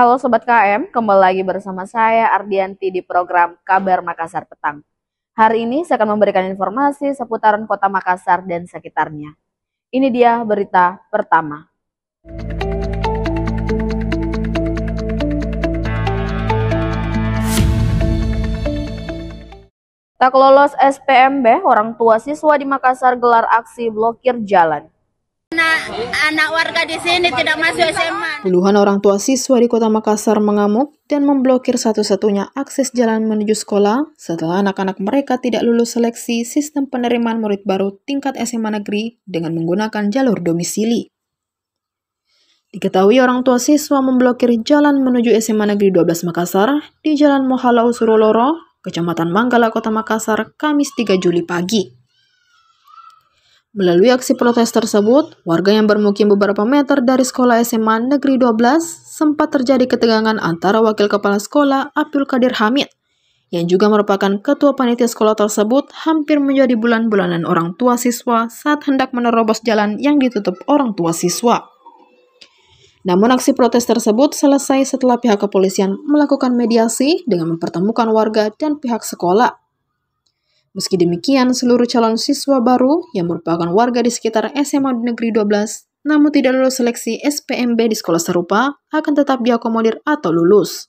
Halo Sobat KM, kembali lagi bersama saya Ardianti di program Kabar Makassar Petang. Hari ini saya akan memberikan informasi seputaran kota Makassar dan sekitarnya. Ini dia berita pertama. Tak lolos SPMB, orang tua siswa di Makassar gelar aksi blokir jalan. Anak warga di sini tidak masuk SMA. Puluhan orang tua siswa di kota Makassar mengamuk dan memblokir satu-satunya akses jalan menuju sekolah setelah anak-anak mereka tidak lulus seleksi sistem penerimaan murid baru tingkat SMA negeri dengan menggunakan jalur domisili. Diketahui orang tua siswa memblokir jalan menuju SMA Negeri 12 Makassar di Jalan Mohalau Suroloro, Kecamatan Manggala, Kota Makassar, Kamis 3 Juli pagi. Melalui aksi protes tersebut, warga yang bermukim beberapa meter dari sekolah SMA Negeri 12 sempat terjadi ketegangan antara Wakil Kepala Sekolah Abdul Qadir Hamid, yang juga merupakan Ketua Panitia Sekolah tersebut hampir menjadi bulan-bulanan orang tua siswa saat hendak menerobos jalan yang ditutup orang tua siswa. Namun aksi protes tersebut selesai setelah pihak kepolisian melakukan mediasi dengan mempertemukan warga dan pihak sekolah. Meski demikian, seluruh calon siswa baru yang merupakan warga di sekitar SMA Negeri 12 namun tidak lulus seleksi SPMB di sekolah serupa akan tetap diakomodir atau lulus.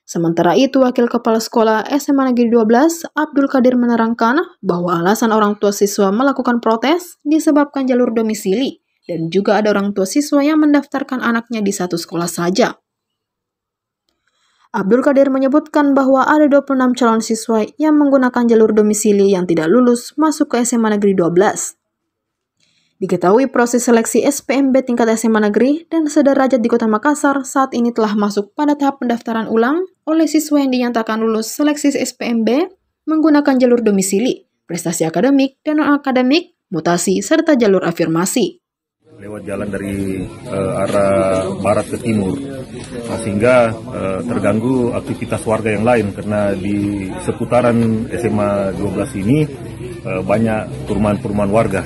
Sementara itu, Wakil Kepala Sekolah SMA Negeri 12, Abdul Qadir menerangkan bahwa alasan orang tua siswa melakukan protes disebabkan jalur domisili dan juga ada orang tua siswa yang mendaftarkan anaknya di satu sekolah saja. Abdul Qadir menyebutkan bahwa ada 26 calon siswa yang menggunakan jalur domisili yang tidak lulus masuk ke SMA Negeri 12. Diketahui proses seleksi SPMB tingkat SMA Negeri dan sederajat di Kota Makassar saat ini telah masuk pada tahap pendaftaran ulang oleh siswa yang dinyatakan lulus seleksi SPMB menggunakan jalur domisili, prestasi akademik dan non-akademik, mutasi, serta jalur afirmasi. Lewat jalan dari arah barat ke timur, sehingga terganggu aktivitas warga yang lain karena di seputaran SMA 12 ini banyak perumahan-perumahan warga.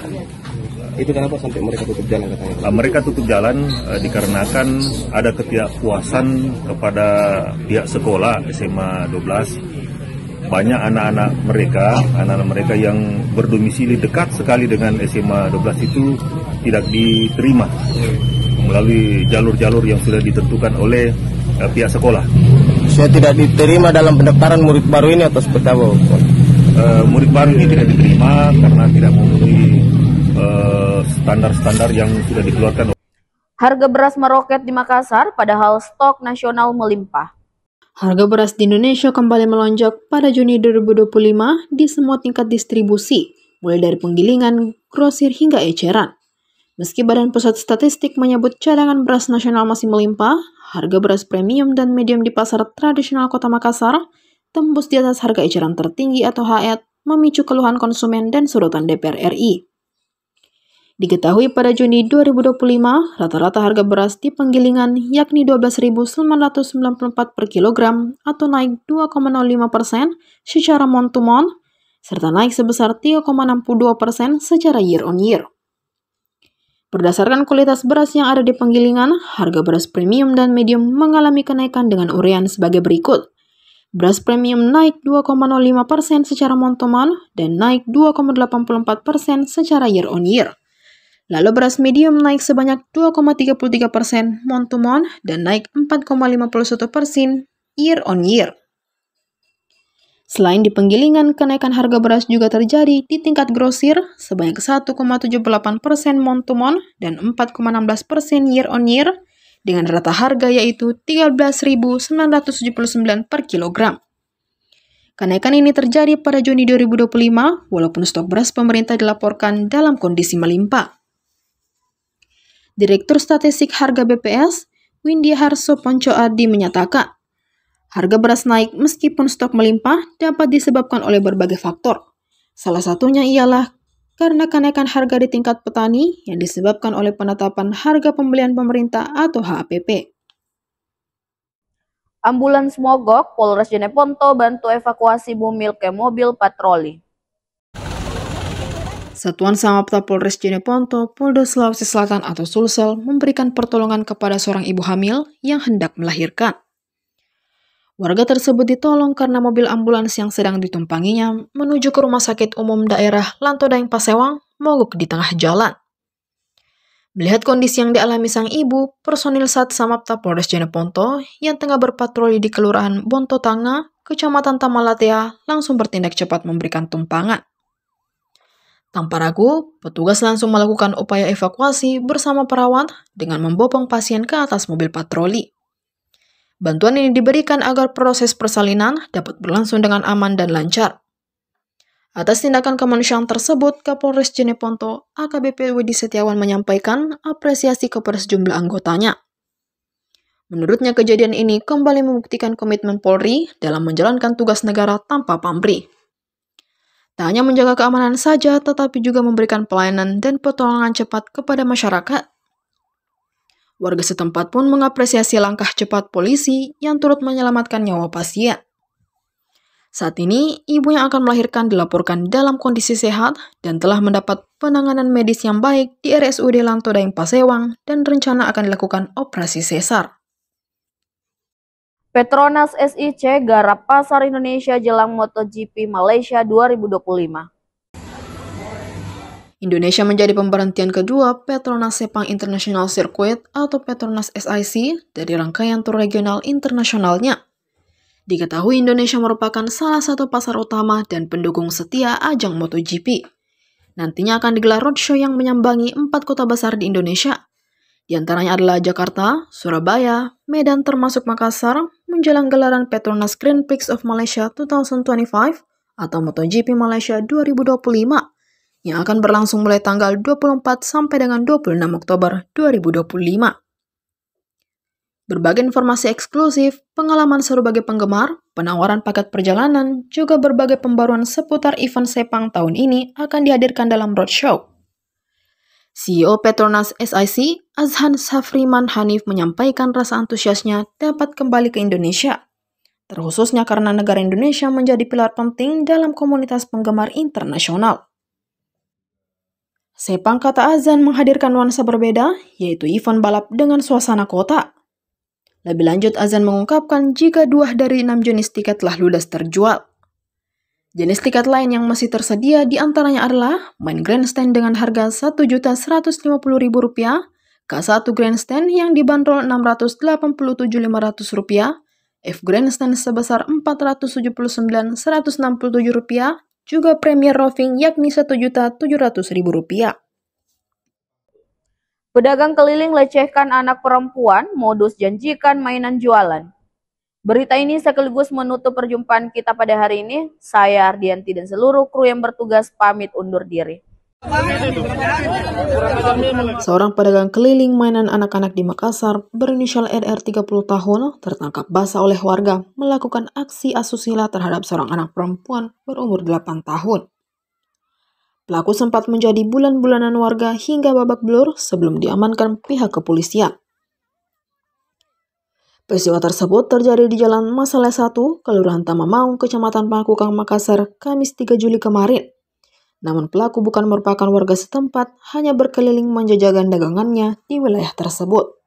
Itu kenapa sampai mereka tutup jalan katanya? Mereka tutup jalan dikarenakan ada ketidakpuasan kepada pihak sekolah SMA 12. Banyak anak-anak mereka yang berdomisili dekat sekali dengan SMA 12 itu tidak diterima melalui jalur-jalur yang sudah ditentukan oleh pihak sekolah. Saya tidak diterima dalam pendaftaran murid baru ini atau seperti apa? Murid baru ini tidak diterima karena tidak memenuhi standar-standar yang sudah dikeluarkan. Harga beras meroket di Makassar padahal stok nasional melimpah. Harga beras di Indonesia kembali melonjak pada Juni 2025 di semua tingkat distribusi, mulai dari penggilingan, grosir hingga eceran. Meski Badan Pusat Statistik menyebut cadangan beras nasional masih melimpah, harga beras premium dan medium di pasar tradisional Kota Makassar tembus di atas harga eceran tertinggi atau HET, memicu keluhan konsumen dan sorotan DPR RI. Diketahui pada Juni 2025, rata-rata harga beras di penggilingan yakni 12.994 per kilogram atau naik 2,05% secara month-to-month, serta naik sebesar 3,62% secara year-on-year. Berdasarkan kualitas beras yang ada di penggilingan, harga beras premium dan medium mengalami kenaikan dengan urean sebagai berikut. Beras premium naik 2,05% secara month-to-month dan naik 2,84% secara year-on-year. Lalu beras medium naik sebanyak 2,33% month-to-month dan naik 4,51% year-on-year. Selain di penggilingan, kenaikan harga beras juga terjadi di tingkat grosir sebanyak 1,78% month-to-month dan 4,16% year-on-year dengan rata harga yaitu 13.979 per kilogram. Kenaikan ini terjadi pada Juni 2025 walaupun stok beras pemerintah dilaporkan dalam kondisi melimpah. Direktur Statistik Harga BPS, Windy Harso Ponco Adi menyatakan, harga beras naik meskipun stok melimpah dapat disebabkan oleh berbagai faktor. Salah satunya ialah karena kenaikan harga di tingkat petani yang disebabkan oleh penetapan harga pembelian pemerintah atau HPP. Ambulans mogok, Polres Jeneponto bantu evakuasi bumil ke mobil patroli. Satuan Samapta Polres Jeneponto, Polda Sulawesi Selatan atau Sulsel memberikan pertolongan kepada seorang ibu hamil yang hendak melahirkan. Warga tersebut ditolong karena mobil ambulans yang sedang ditumpanginya menuju ke Rumah Sakit Umum Daerah Lantodaeng Pasewang mogok di tengah jalan. Melihat kondisi yang dialami sang ibu, personil Sat Samapta Polres Jeneponto yang tengah berpatroli di Kelurahan Bontotanga, Kecamatan Tamalatea, langsung bertindak cepat memberikan tumpangan. Tanpa ragu, petugas langsung melakukan upaya evakuasi bersama perawat dengan membopong pasien ke atas mobil patroli. Bantuan ini diberikan agar proses persalinan dapat berlangsung dengan aman dan lancar. Atas tindakan kemanusiaan tersebut, Kapolres Jeneponto, AKBP Wedi Setiawan menyampaikan apresiasi kepada sejumlah anggotanya. Menurutnya, kejadian ini kembali membuktikan komitmen Polri dalam menjalankan tugas negara tanpa pamrih. Tak hanya menjaga keamanan saja, tetapi juga memberikan pelayanan dan pertolongan cepat kepada masyarakat. Warga setempat pun mengapresiasi langkah cepat polisi yang turut menyelamatkan nyawa pasien. Saat ini, ibu yang akan melahirkan dilaporkan dalam kondisi sehat dan telah mendapat penanganan medis yang baik di RSUD Lantodaeng Pasewang dan rencana akan dilakukan operasi sesar. Petronas SIC garap pasar Indonesia jelang MotoGP Malaysia 2025. Indonesia menjadi pemberhentian kedua Petronas Sepang International Circuit atau Petronas SIC dari rangkaian tur regional internasionalnya. Diketahui Indonesia merupakan salah satu pasar utama dan pendukung setia ajang MotoGP. Nantinya akan digelar roadshow yang menyambangi 4 kota besar di Indonesia. Di antaranya adalah Jakarta, Surabaya, Medan termasuk Makassar, menjelang gelaran Petronas Grand Prix of Malaysia 2025 atau MotoGP Malaysia 2025. Yang akan berlangsung mulai tanggal 24 sampai dengan 26 Oktober 2025. Berbagai informasi eksklusif, pengalaman seru bagi penggemar, penawaran paket perjalanan, juga berbagai pembaruan seputar event Sepang tahun ini akan dihadirkan dalam roadshow. CEO Petronas SIC, Azhan Safriman Hanif menyampaikan rasa antusiasnya dapat kembali ke Indonesia, terkhususnya karena negara Indonesia menjadi pilar penting dalam komunitas penggemar internasional. Sepang, kata Azhan, menghadirkan nuansa berbeda, yaitu event balap dengan suasana kota. Lebih lanjut, Azhan mengungkapkan jika 2 dari 6 jenis tiket telah ludes terjual. Jenis tiket lain yang masih tersedia diantaranya adalah main grandstand dengan harga Rp1.150.000, K1 grandstand yang dibanderol Rp687.500, F grandstand sebesar Rp479.167, juga Premier Roving yakni Rp1.700.000. Pedagang keliling lecehkan anak perempuan, modus janjikan mainan jualan. Berita ini sekaligus menutup perjumpaan kita pada hari ini. Saya Ardianti dan seluruh kru yang bertugas pamit undur diri. Seorang pedagang keliling mainan anak-anak di Makassar berinisial RR 30 tahun tertangkap basah oleh warga melakukan aksi asusila terhadap seorang anak perempuan berumur 8 tahun. Pelaku sempat menjadi bulan-bulanan warga hingga babak belur sebelum diamankan pihak kepolisian. Peristiwa tersebut terjadi di Jalan Masaleh 1, Kelurahan Tamamaung, Kecamatan Pakukang, Makassar, Kamis 3 Juli kemarin. Namun pelaku bukan merupakan warga setempat, hanya berkeliling menjajakan dagangannya di wilayah tersebut.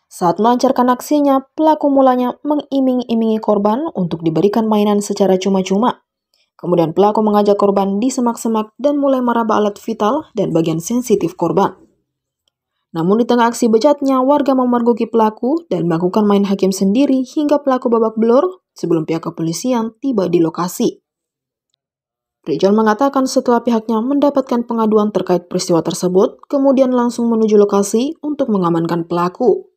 Saat melancarkan aksinya, pelaku mulanya mengiming-imingi korban untuk diberikan mainan secara cuma-cuma. Kemudian pelaku mengajak korban di semak-semak dan mulai meraba alat vital dan bagian sensitif korban. Namun di tengah aksi bejatnya, warga memergoki pelaku dan melakukan main hakim sendiri hingga pelaku babak belur sebelum pihak kepolisian tiba di lokasi. Rijal mengatakan setelah pihaknya mendapatkan pengaduan terkait peristiwa tersebut, kemudian langsung menuju lokasi untuk mengamankan pelaku.